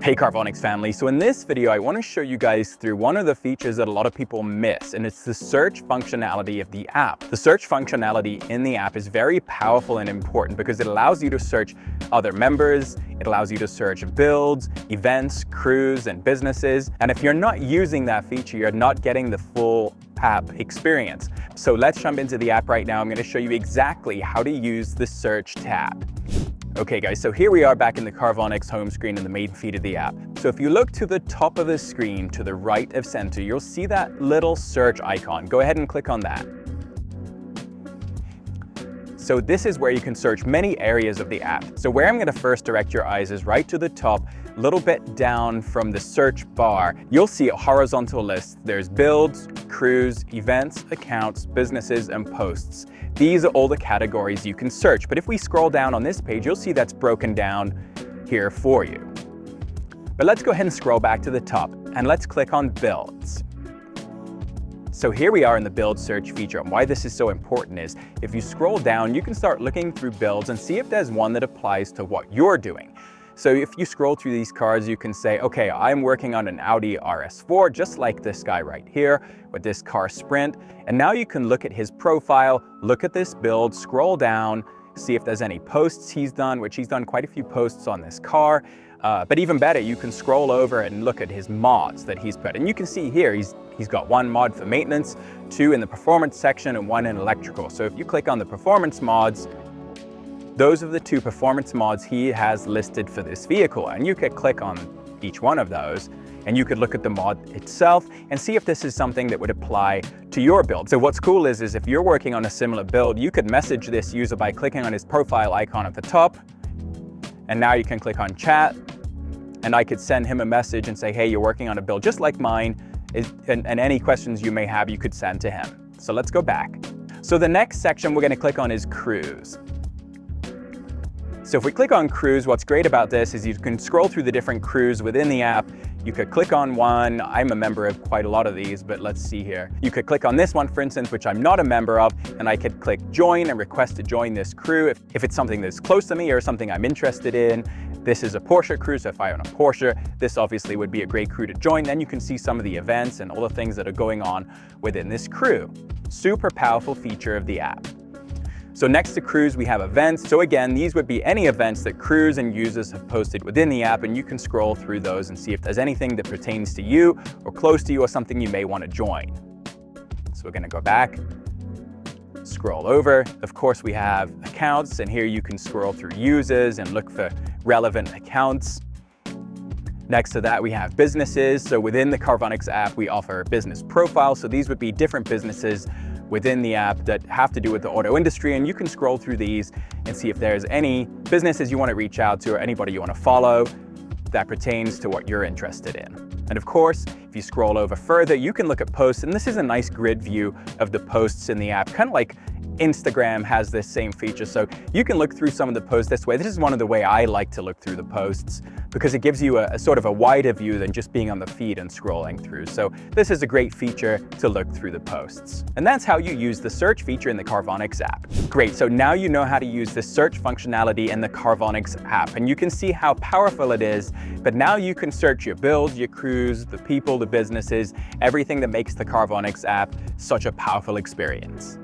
Hey Carvonix family, so in this video I want to show you guys through one of the features that a lot of people miss, and it's the search functionality of the app. The search functionality in the app is very powerful and important because it allows you to search other members, it allows you to search builds, events, crews, and businesses. And if you're not using that feature, you're not getting the full app experience. So let's jump into the app right now. I'm going to show you exactly how to use the search tab. Okay guys, so here we are back in the Carvonix home screen in the main feed of the app. So if you look to the top of the screen to the right of center, you'll see that little search icon. Go ahead and click on that. So this is where you can search many areas of the app. So where I'm going to first direct your eyes is right to the top, a little bit down from the search bar. You'll see a horizontal list. There's builds, crews, events, accounts, businesses, and posts. These are all the categories you can search. But if we scroll down on this page, you'll see that's broken down here for you. But let's go ahead and scroll back to the top and let's click on builds. So here we are in the build search feature, and why this is so important is if you scroll down, you can start looking through builds and see if there's one that applies to what you're doing. So if you scroll through these cars, you can say, okay, I'm working on an Audi RS4, just like this guy right here with this car Sprint. And now you can look at his profile, look at this build, scroll down, see if there's any posts he's done, which he's done quite a few posts on this car. But even better, you can scroll over and look at his mods that he's put. And you can see here, he's got one mod for maintenance, two in the performance section, and one in electrical. So if you click on the performance mods, those are the two performance mods he has listed for this vehicle. And you could click on each one of those and you could look at the mod itself and see if this is something that would apply to your build. So what's cool is if you're working on a similar build, you could message this user by clicking on his profile icon at the top. And now you can click on chat and I could send him a message and say, hey, you're working on a build just like mine. And any questions you may have, you could send to him. So let's go back. So the next section we're going to click on is crews. So if we click on crews, what's great about this is you can scroll through the different crews within the app. You could click on one. I'm a member of quite a lot of these, but let's see here. You could click on this one, for instance, which I'm not a member of, and I could click join and request to join this crew if it's something that's close to me or something I'm interested in. This is a Porsche crew, so if I own a Porsche, this obviously would be a great crew to join. Then you can see some of the events and all the things that are going on within this crew. Super powerful feature of the app. So next to crews, we have events. So again, these would be any events that crews and users have posted within the app, and you can scroll through those and see if there's anything that pertains to you or close to you or something you may want to join. So we're going to go back, scroll over. Of course, we have accounts, and here you can scroll through users and look for relevant accounts. Next to that, we have businesses. So within the Carvonix app, we offer business profiles. So these would be different businesses within the app that have to do with the auto industry, and you can scroll through these and see if there's any businesses you want to reach out to or anybody you want to follow that pertains to what you're interested in. And of course, if you scroll over further, you can look at posts, and this is a nice grid view of the posts in the app, kind of like Instagram has this same feature. So you can look through some of the posts this way. This is one of the way I like to look through the posts because it gives you a sort of a wider view than just being on the feed and scrolling through. So this is a great feature to look through the posts. And that's how you use the search feature in the Carvonix app. Great, so now you know how to use the search functionality in the Carvonix app, and you can see how powerful it is. But now you can search your builds, your crews, the people, the businesses, everything that makes the Carvonix app such a powerful experience.